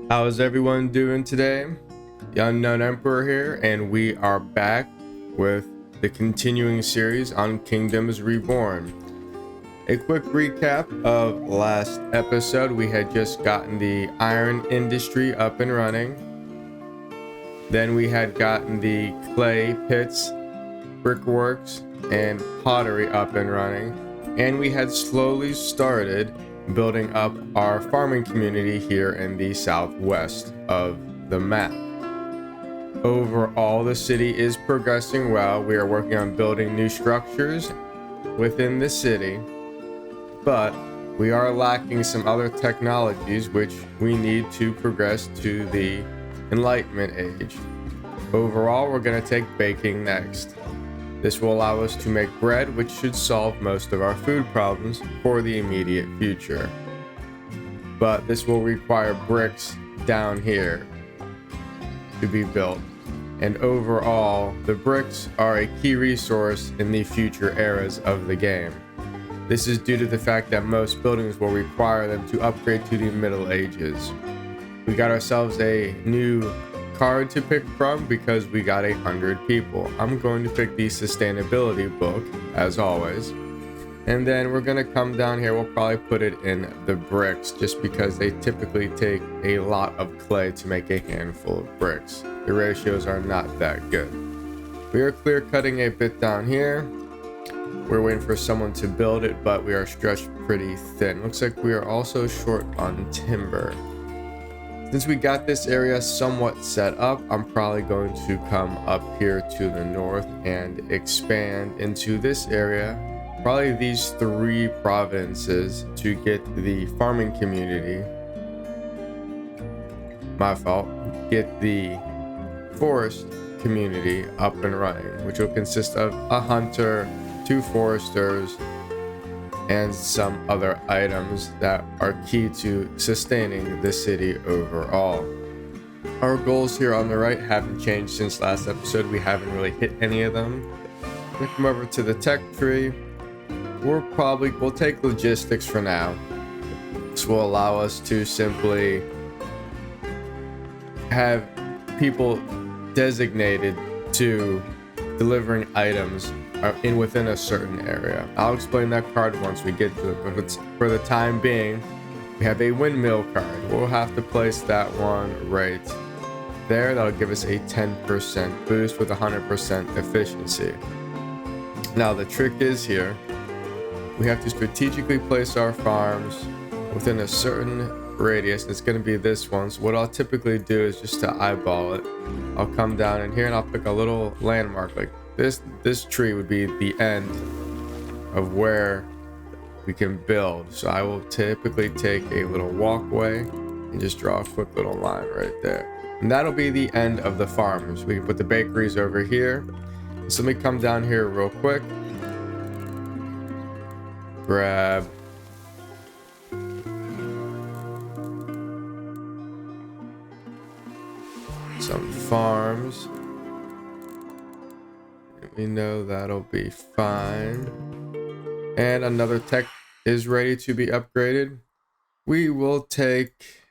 How's everyone doing today? The Unknown Emperor here, and we are back with the continuing series on Kingdoms Reborn. A quick recap of last episode: we had just gotten the iron industry up and running. Then we had gotten the clay pits, brickworks, and pottery up and running. And we had slowly started building up our farming community here in the southwest of the map. Overall, the city is progressing well. We are working on building new structures within the city, but we are lacking some other technologies which we need to progress to the Enlightenment Age. Overall, we're going to take baking next. This will allow us to make bread, which should solve most of our food problems for the immediate future. But this will require bricks down here to be built. And overall, the bricks are a key resource in the future eras of the game. This is due to the fact that most buildings will require them to upgrade to the Middle Ages. We got ourselves a new card to pick from because we got 100 people. I'm going to pick the sustainability book as always, and then we're gonna come down here. We'll probably put it in the bricks just because they typically take a lot of clay to make a handful of bricks. The ratios are not that good. We are clear cutting a bit down here. We're waiting for someone to build it, but we are stretched pretty thin. Looks like we are also short on timber. Since we got this area somewhat set up, I'm probably going to come up here to the north and expand into this area, probably these 3 provinces, to get the farming community. My fault. Get the forest community up and running, which will consist of a hunter, 2 foresters, and some other items that are key to sustaining the city overall. Our goals here on the right haven't changed since last episode. We haven't really hit any of them. We'll come over to the tech tree. We'll take logistics for now. This will allow us to simply have people designated to delivering items within a certain area. I'll explain that card once we get to it, but for the time being, we have a windmill card. We'll have to place that one right there. That'll give us a 10% boost with 100% efficiency. Now the trick is here, we have to strategically place our farms within a certain radius. It's going to be this one. So what I'll typically do is just to eyeball it. I'll come down in here and I'll pick a little landmark like this tree would be the end of where we can build. So I will typically take a little walkway and just draw a quick little line right there. And that'll be the end of the farms. We can put the bakeries over here. So let me come down here real quick. Grab some farms. We know that'll be fine. And another tech is ready to be upgraded. We will take...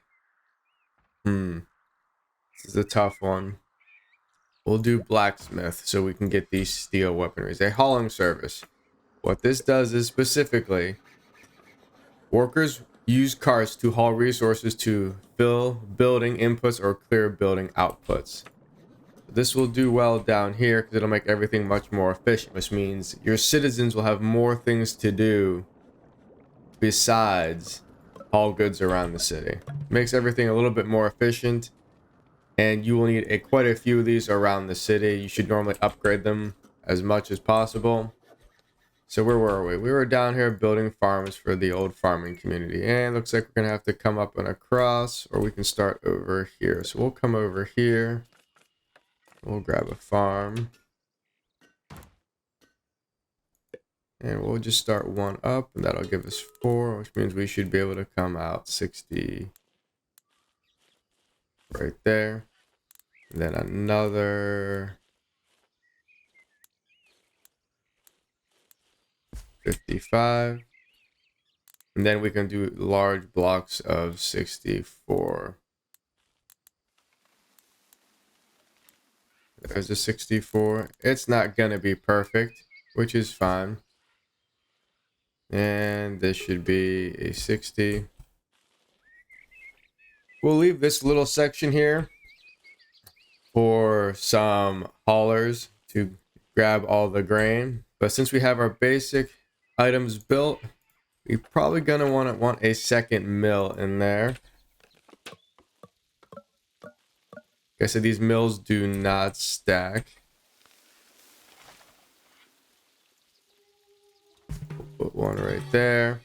This is a tough one. We'll do blacksmith so we can get these steel weaponries. A hauling service. What this does is specifically, workers use carts to haul resources to fill building inputs or clear building outputs. This will do well down here because it'll make everything much more efficient, which means your citizens will have more things to do besides haul goods around the city. Makes everything a little bit more efficient, and you will need quite a few of these around the city. You should normally upgrade them as much as possible. So where were we? We were down here building farms for the old farming community, and looks like we're gonna have to come up and across, or we can start over here. So we'll come over here. We'll grab a farm. And we'll just start one up, and that'll give us 4, which means we should be able to come out 60 right there. And then another 55. And then we can do large blocks of 64. There's a 64. It's not gonna be perfect, which is fine. And this should be a 60. We'll leave this little section here for some haulers to grab all the grain. But since we have our basic items built, we're probably gonna want a second mill in there. Like I said, these mills do not stack. We'll put one right there.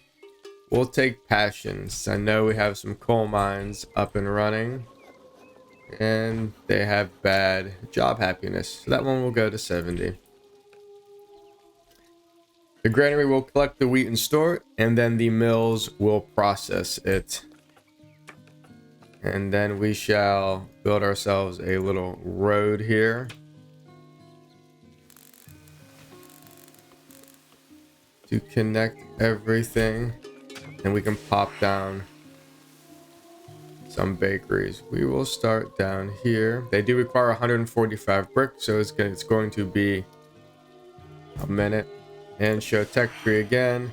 We'll take passions. I know we have some coal mines up and running, and they have bad job happiness. So that one will go to 70. The granary will collect the wheat and store it, and then the mills will process it. And then we shall build ourselves a little road here. To connect everything. And we can pop down some bakeries. We will start down here. They do require 145 brick, so it's going to be a minute. And show tech tree again.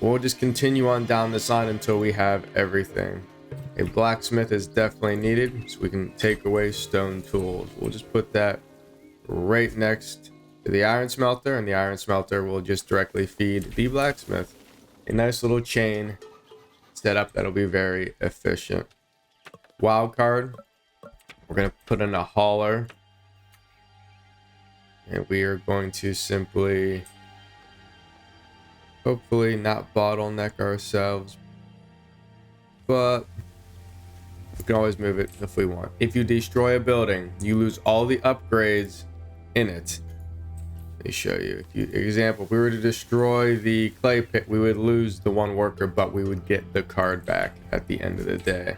We'll just continue on down this line until we have everything. A blacksmith is definitely needed, so we can take away stone tools. We'll just put that right next to the iron smelter, and the iron smelter will just directly feed the blacksmith. A nice little chain setup that'll be very efficient. Wild card, we're going to put in a hauler, and we are going to simply hopefully not bottleneck ourselves, but we can always move it if we want. If you destroy a building, you lose all the upgrades in it. Let me show you. Example, if we were to destroy the clay pit, we would lose the one worker, but we would get the card back at the end of the day,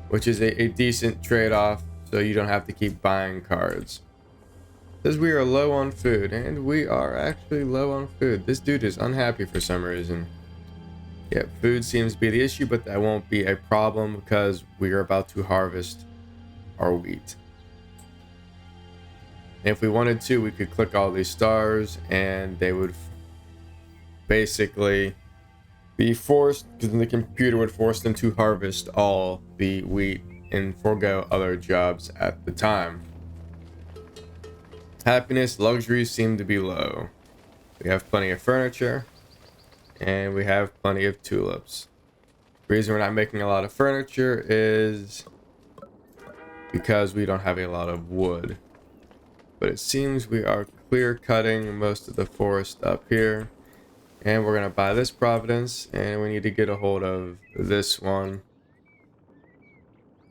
which is a decent trade-off, so you don't have to keep buying cards. Says we are low on food, and we are actually low on food. This dude is unhappy for some reason. Yeah, food seems to be the issue, but that won't be a problem because we are about to harvest our wheat. And if we wanted to, we could click all these stars and they would basically be forced, because the computer would force them to harvest all the wheat and forego other jobs at the time. Happiness, luxuries seem to be low. We have plenty of furniture and we have plenty of tulips. The reason we're not making a lot of furniture is because we don't have a lot of wood. But it seems we are clear cutting most of the forest up here. And we're going to buy this Providence, and we need to get a hold of this one.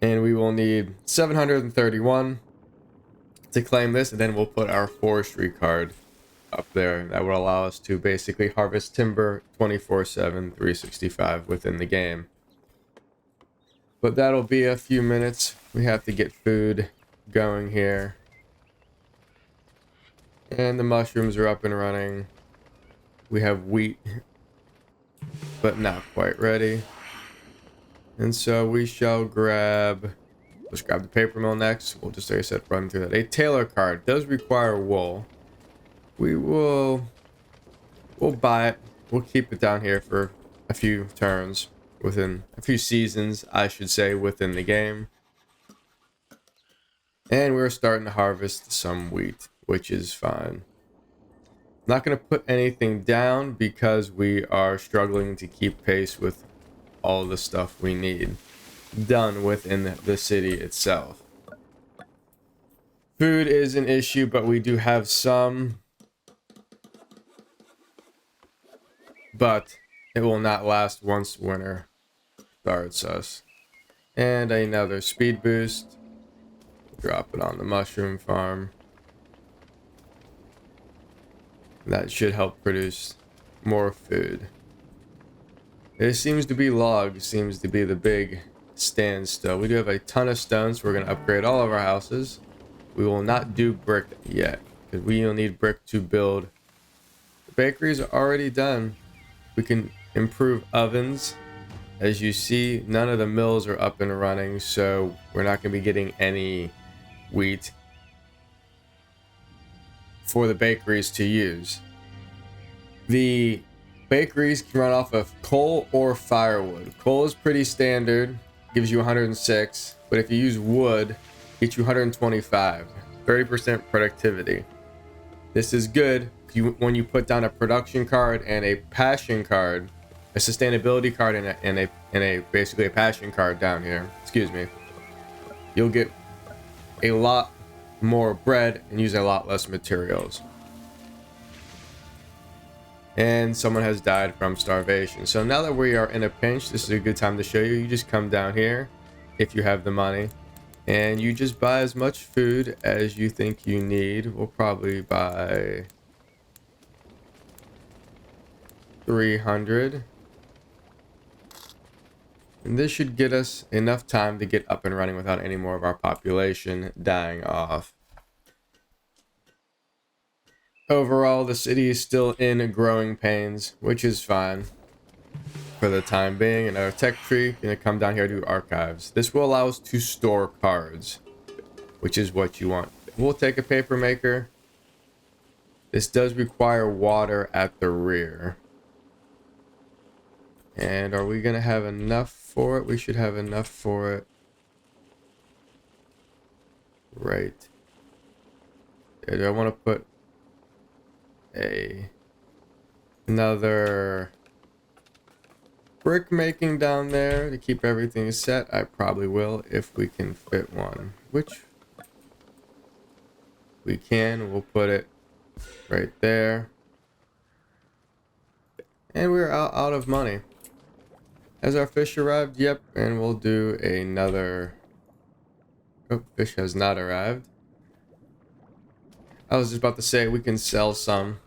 And we will need 731 to claim this, and then we'll put our forestry card up there. That will allow us to basically harvest timber 24/7, 365 within the game. But that'll be a few minutes. We have to get food going here. And the mushrooms are up and running. We have wheat, but not quite ready. And so we shall let's grab the paper mill next. We'll just, like I said, run through that. A tailor card does require wool. We'll buy it. We'll keep it down here for a few turns, within a few seasons, I should say, within the game. And we're starting to harvest some wheat, which is fine. Not going to put anything down because we are struggling to keep pace with all the stuff we need done within the city itself. Food is an issue, but we do have some. But it will not last once winter starts us. And another speed boost. Drop it on the mushroom farm. That should help produce more food. It seems to be logs, seems to be the big standstill. We do have a ton of stones, so we're going to upgrade all of our houses. We will not do brick yet, because we will need brick to build. The bakeries are already done. We can improve ovens. As you see, none of the mills are up and running, so we're not going to be getting any wheat. for the bakeries to use. The bakeries can run off of coal or firewood. Coal is pretty standard, gives you 106, but if you use wood, it gets you 125, 30% productivity. This is good when you put down a production card and a passion card, a sustainability card and a basically a passion card down here. Excuse me. You'll get a lot more bread and use a lot less materials. And someone has died from starvation. So now that we are in a pinch, this is a good time to show you. You just come down here if you have the money and you just buy as much food as you think you need. We'll probably buy 300. And this should get us enough time to get up and running without any more of our population dying off. Overall, the city is still in growing pains, which is fine for the time being. And our tech tree, gonna come down here to archives. This will allow us to store cards, which is what you want. We'll take a paper maker. This does require water at the rear. And are we gonna have enough for it? We should have enough for it. Right. Do I want to put another brick making down there to keep everything set? I probably will if we can fit one, which we can. We'll put it right there. And we're out of money. Has our fish arrived? Yep. And we'll do another. Oh, fish has not arrived. I was just about to say we can sell some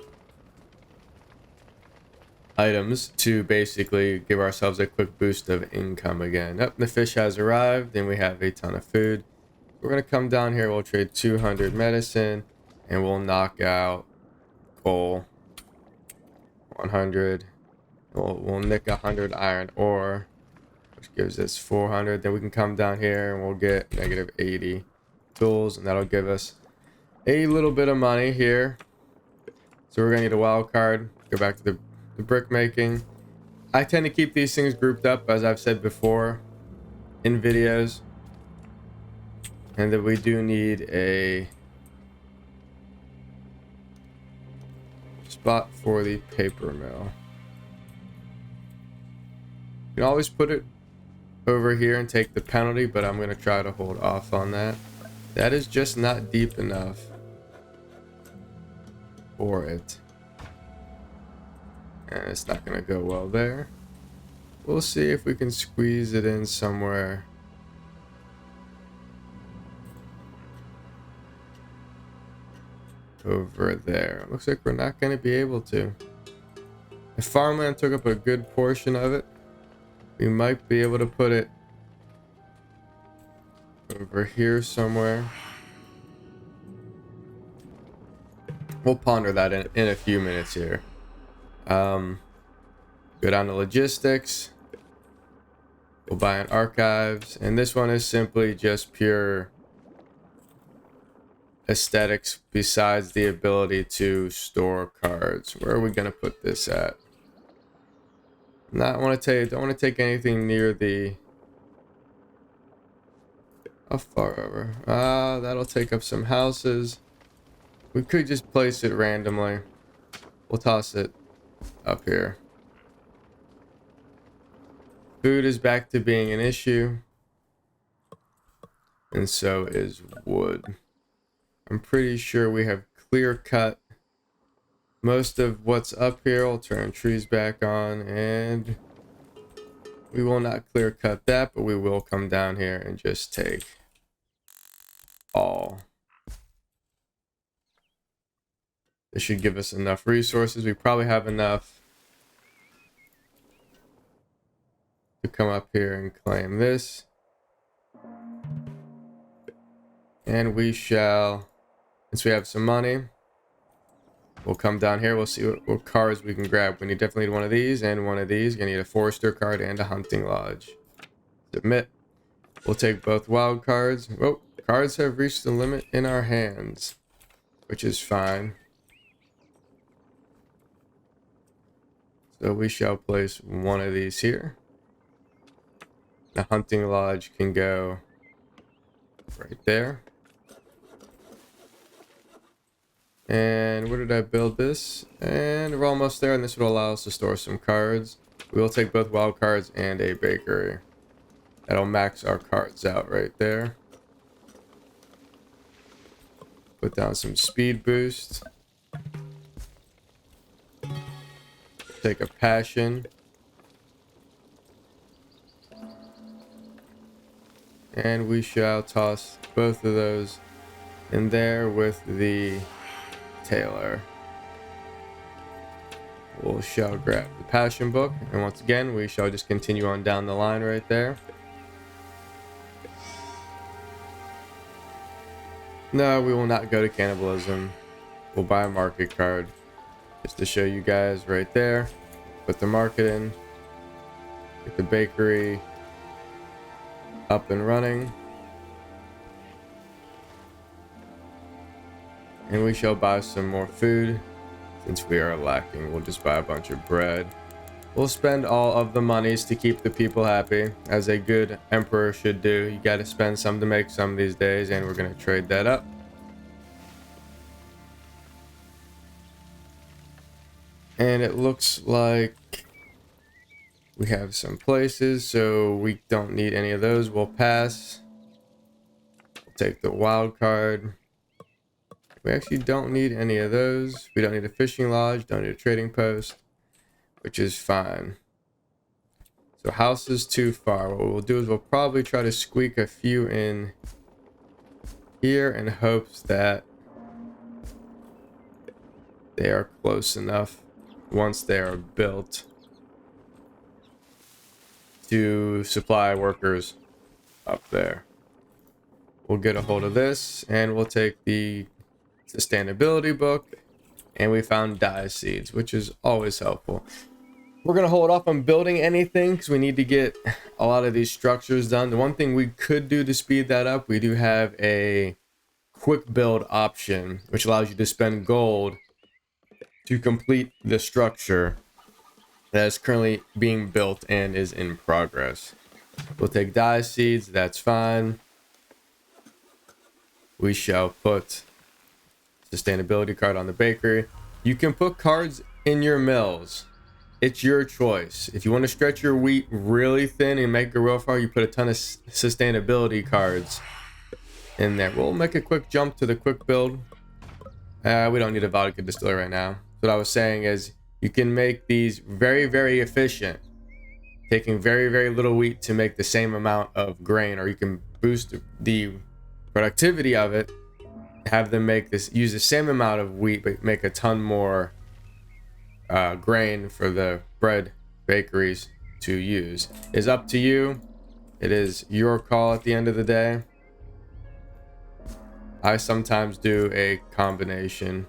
items to basically give ourselves a quick boost of income again. Yep, the fish has arrived and we have a ton of food. We're going to come down here. We'll trade 200 medicine and we'll knock out coal. 100. We'll nick 100 iron ore, which gives us 400. Then we can come down here and we'll get negative 80 tools, and that'll give us a little bit of money here. So we're gonna need a wild card. Go back to the brick making. I tend to keep these things grouped up, as I've said before in videos, and that we do need a spot for the paper mill. You can always put it over here and take the penalty, but I'm going to try to hold off on that. That is just not deep enough for it. And it's not going to go well there. We'll see if we can squeeze it in somewhere. Over there. Looks like we're not going to be able to. If farmland took up a good portion of it, we might be able to put it over here somewhere. We'll ponder that in a few minutes here. Go down to logistics. We'll buy an archives. And this one is simply just pure aesthetics besides the ability to store cards. Where are we going to put this at? I want to tell you, don't want to take anything near the. How far over? That'll take up some houses. We could just place it randomly. We'll toss it up here. Food is back to being an issue. And so is wood. I'm pretty sure we have clear cut most of what's up here. We'll turn trees back on, and we will not clear cut that, but we will come down here and just take all. This should give us enough resources. We probably have enough to come up here and claim this. And we shall, since we have some money, we'll come down here. We'll see what cards we can grab. We definitely need one of these and one of these. You're gonna need a forester card and a hunting lodge. Submit. We'll take both wild cards. Oh, cards have reached the limit in our hands, which is fine. So we shall place one of these here. The hunting lodge can go right there. And where did I build this? And we're almost there, and this will allow us to store some cards. We will take both wild cards and a bakery. That'll max our cards out right there. Put down some speed boost. Take a passion. And we shall toss both of those in there with the Taylor. We shall grab the passion book, and once again we shall just continue on down the line right there. No, we will not go to cannibalism. We'll buy a market card just to show you guys right there. Put the market in, get the bakery up and running, and we shall buy some more food. Since we are lacking, we'll just buy a bunch of bread. We'll spend all of the monies to keep the people happy, as a good emperor should do. You gotta spend some to make some these days, and we're gonna trade that up. And it looks like we have some places, so we don't need any of those. We'll pass. We'll take the wild card. We actually don't need any of those. We don't need a fishing lodge, don't need a trading post, which is fine. So house is too far. What we'll do is we'll probably try to squeak a few in here in hopes that they are close enough once they are built to supply workers up there. We'll get a hold of this, and we'll take the sustainability book, and we found dye seeds, which is always helpful. We're gonna hold off on building anything because we need to get a lot of these structures done. The one thing we could do to speed that up, we do have a quick build option, which allows you to spend gold to complete the structure that is currently being built and is in progress. We'll take dye seeds, that's fine. We shall put sustainability card on the bakery. You can put cards in your mills. It's your choice. If you want to stretch your wheat really thin and make it real far, you put a ton of sustainability cards in there. We'll make a quick jump to the quick build. We don't need a vodka distiller right now. What I was saying is you can make these very, very efficient, taking very, very little wheat to make the same amount of grain, or you can boost the productivity of it, have them use the same amount of wheat but make a ton more grain for the bread bakeries to use. It's up to you. It is your call at the end of the day. I sometimes do a combination.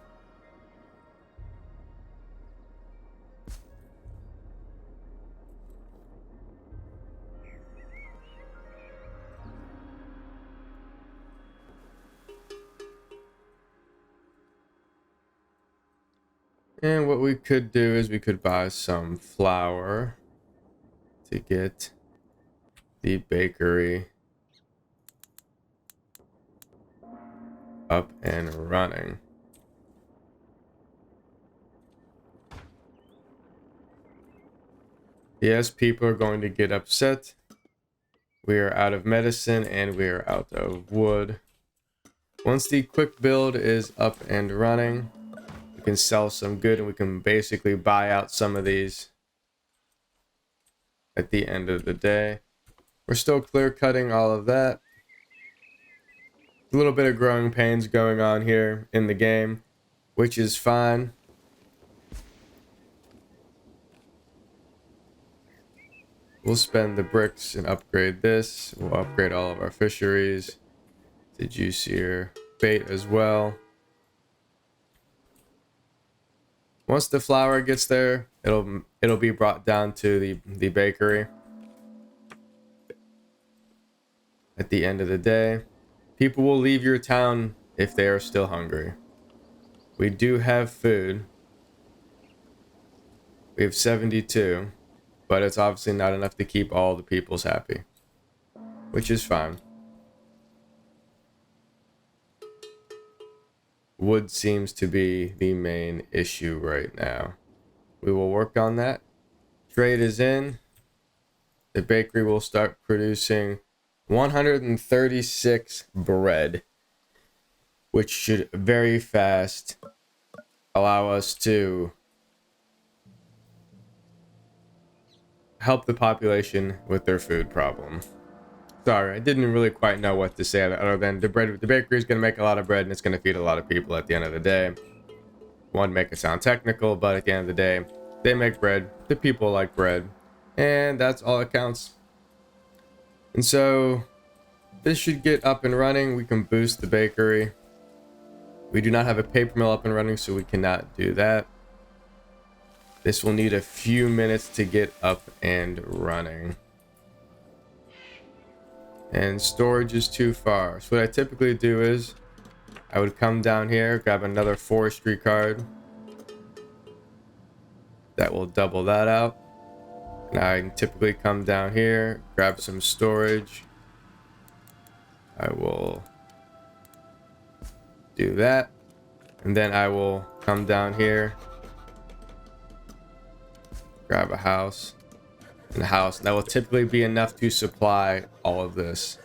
And what we could do is we could buy some flour to get the bakery up and running. Yes, people are going to get upset. We are out of medicine and we are out of wood. Once the quick build is up and running, we can sell some good and we can basically buy out some of these at the end of the day. We're still clear cutting all of that. A little bit of growing pains going on here in the game, which is fine. We'll spend the bricks and upgrade this. We'll upgrade all of our fisheries to juicier bait as well. Once the flour gets there, it'll be brought down to the bakery. At the end of the day, people will leave your town if they are still hungry. We do have food. We have 72, but it's obviously not enough to keep all the peoples happy, which is fine. Wood seems to be the main issue right now. We will work on that. Trade is in. The bakery will start producing 136 bread, which should very fast allow us to help the population with their food problem. Sorry, I didn't really quite know what to say other than the bakery is going to make a lot of bread and it's going to feed a lot of people at the end of the day. Want to make it sound technical, but at the end of the day, they make bread. The people like bread, and that's all that counts. And so this should get up and running. We can boost the bakery. We do not have a paper mill up and running, so we cannot do that. This will need a few minutes to get up and running. And storage is too far. So what I typically do is I would come down here, grab another forestry card. That will double that out. Now I can typically come down here, grab some storage. I will do that. And then I will come down here, grab a house. And a house that will typically be enough to supply all of this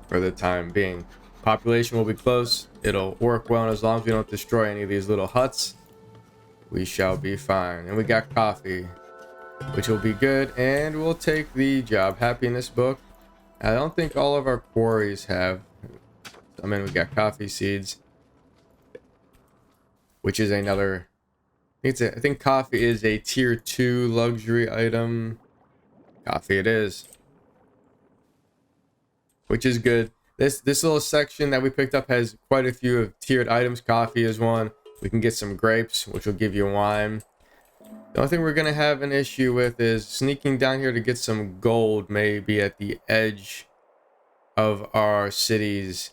for the time being. Population will be close. It'll work well, and as long as we don't destroy any of these little huts, we shall be fine. And we got coffee, which will be good, and we'll take the job happiness book. I don't think all of our quarries have. I mean, we got coffee seeds, which is another. I think coffee is a tier 2 luxury item. Coffee it is. Which is good. This little section that we picked up has quite a few of tiered items. Coffee is one. We can get some grapes, which will give you wine. The only thing we're going to have an issue with is sneaking down here to get some gold, maybe at the edge of our city's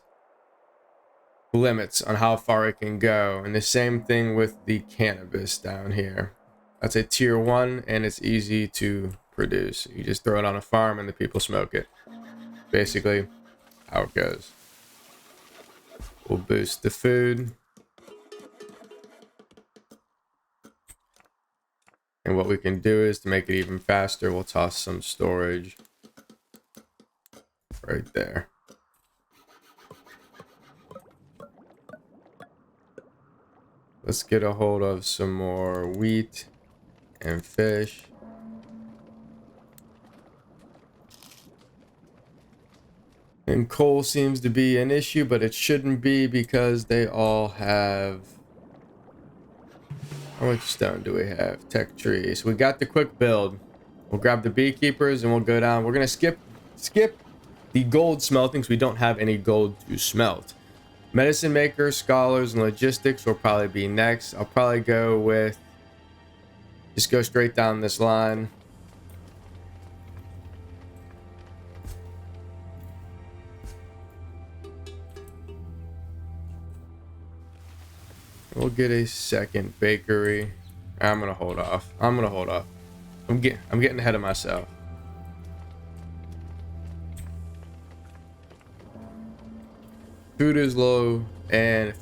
limits on how far it can go. And the same thing with the cannabis down here. That's a tier 1 and it's easy to produce. You just throw it on a farm and the people smoke it. Basically how it goes. We'll boost the food. And what we can do is to make it even faster, we'll toss some storage right there. Let's get a hold of some more wheat and fish. And coal seems to be an issue, but it shouldn't be because they all have... How much stone do we have? Tech trees. We got the quick build. We'll grab the beekeepers and we'll go down. We're going to skip the gold smelting because we don't have any gold to smelt. Medicine makers, scholars, and logistics will probably be next. I'll probably go with... Just go straight down this line. We'll get a second bakery. I'm gonna hold off. I'm getting ahead of myself. Food is low, and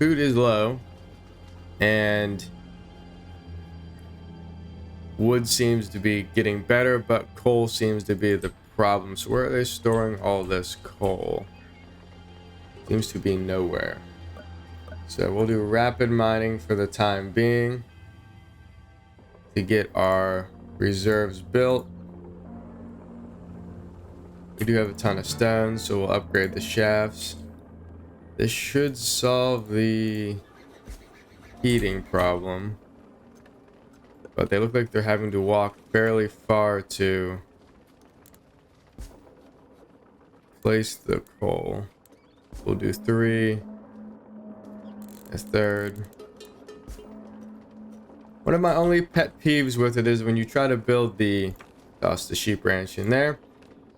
wood seems to be getting better, but coal seems to be the problem. So where are they storing all this coal? Seems to be nowhere. So we'll do rapid mining for the time being to get our reserves built. We do have a ton of stones, so we'll upgrade the shafts. This should solve the heating problem. But they look like they're having to walk fairly far to place the coal. We'll do 3. A third. One of my only pet peeves with it is when you try to build toss the sheep ranch in there,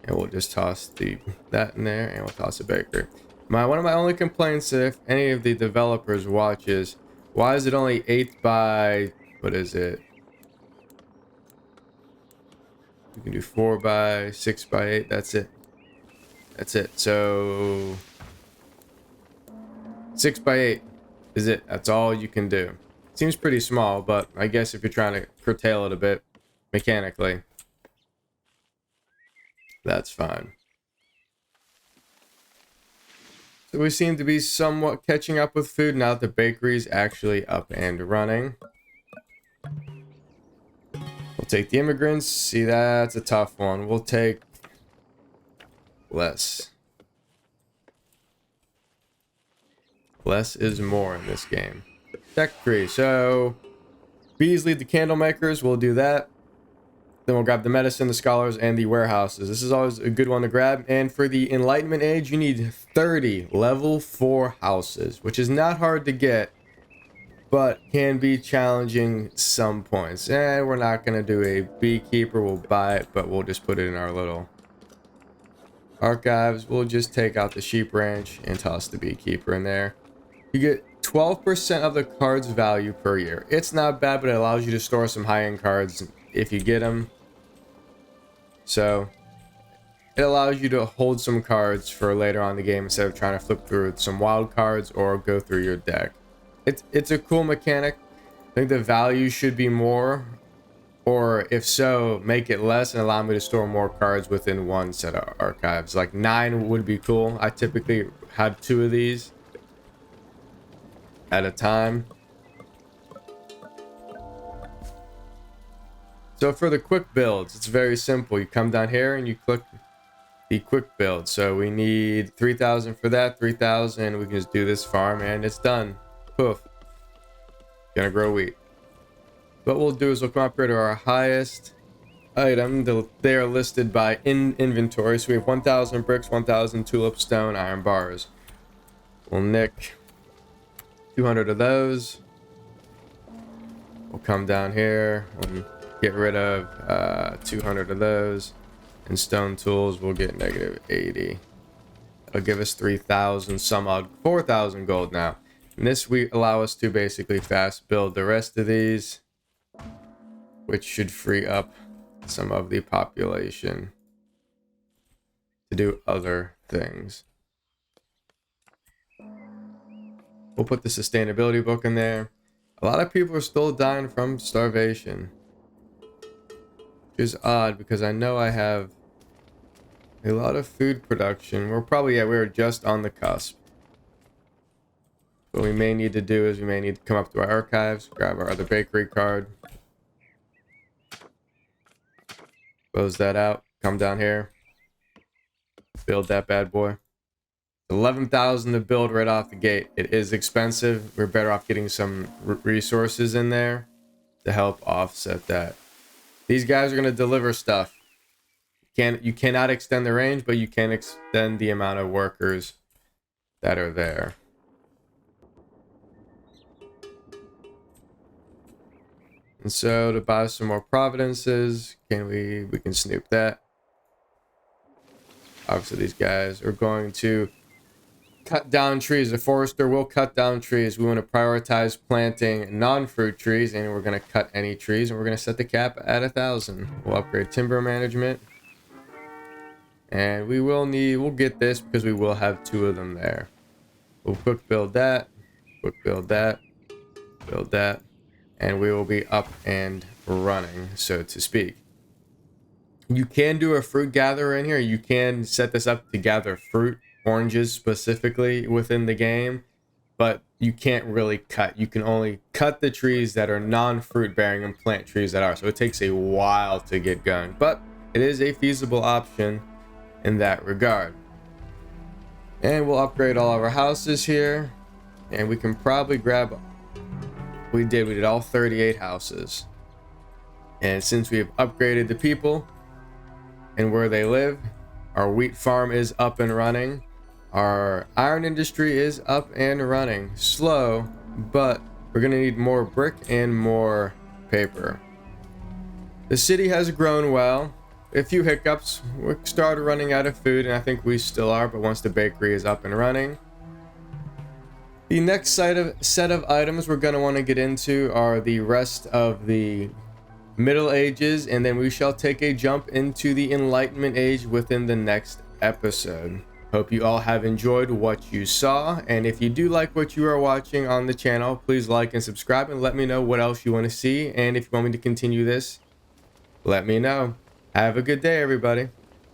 and we'll just toss that in there, and we'll toss a bakery. One of my only complaints, if any of the developers watches, Why is it only 8 by... what is it? We can do 4 by 6 by 8. That's it. That's it. So 6 by 8 is it. That's all you can do. Seems pretty small, but I guess if you're trying to curtail it a bit mechanically, that's fine. So we seem to be somewhat catching up with food now that the bakery is actually up and running. We'll take the immigrants. See, that's a tough one. We'll take less. Less is more in this game. Tech tree. So bees lead the candle makers. We'll do that. Then we'll grab the medicine, the scholars, and the warehouses. This is always a good one to grab. And for the Enlightenment Age, you need 30 level 4 houses, which is not hard to get, but can be challenging some points. And we're not going to do a beekeeper. We'll buy it, but we'll just put it in our little archives. We'll just take out the sheep ranch and toss the beekeeper in there. You get 12% of the card's value per year. It's not bad, but it allows you to store some high-end cards if you get them. So it allows you to hold some cards for later on in the game instead of trying to flip through some wild cards or go through your deck. It's a cool mechanic. I think the value should be more, or if so, make it less and allow me to store more cards within one set of archives. Like 9 would be cool. I typically have 2 of these at a time. So for the quick builds, it's very simple. You come down here and you click the quick build. So we need 3,000 for that, 3,000. We can just do this farm and it's done. Poof. Gonna grow wheat. What we'll do is we'll come up here to our highest item. They are listed by inventory. So we have 1,000 bricks, 1,000 tulip stone, iron bars. We'll nick 200 of those. We'll come down here and get rid of 200 of those. And stone tools will get negative 80. It'll give us 3,000 some odd, 4,000 gold now. And this will allow us to basically fast build the rest of these, which should free up some of the population to do other things. We'll put the sustainability book in there. A lot of people are still dying from starvation, which is odd because I know I have a lot of food production. We're just on the cusp. What we may need to do is we may need to come up to our archives, grab our other bakery card, close that out, come down here, build that bad boy. 11,000 to build right off the gate. It is expensive. We're better off getting some resources in there to help offset that. These guys are going to deliver stuff. You cannot extend the range, but you can extend the amount of workers that are there. And so to buy some more providences, we can snoop that. Obviously these guys are going to cut down trees. The forester will cut down trees. We want to prioritize planting non-fruit trees, and we're going to cut any trees, and we're going to set the cap at 1,000. We'll upgrade timber management. And we'll get this because we will have 2 of them there. We'll quick build that, build that, and we will be up and running, so to speak. You can do a fruit gatherer in here. You can set this up to gather fruit, oranges specifically within the game, but you can't really cut. You can only cut the trees that are non-fruit bearing and plant trees that are. So it takes a while to get going, but it is a feasible option in that regard. And we'll upgrade all of our houses here, and we can probably grab, we did all 38 houses. And since we have upgraded the people and where they live, our wheat farm is up and running. Our iron industry is up and running. Slow, but we're gonna need more brick and more paper. The city has grown well. A few hiccups. We started running out of food, and I think we still are, but once the bakery is up and running, The next set of items we're going to want to get into are the rest of the Middle Ages, and then we shall take a jump into the Enlightenment Age within the next episode. Hope you all have enjoyed what you saw, and if you do like what you are watching on the channel, please like and subscribe and let me know what else you want to see, and if you want me to continue this, let me know. Have a good day, everybody.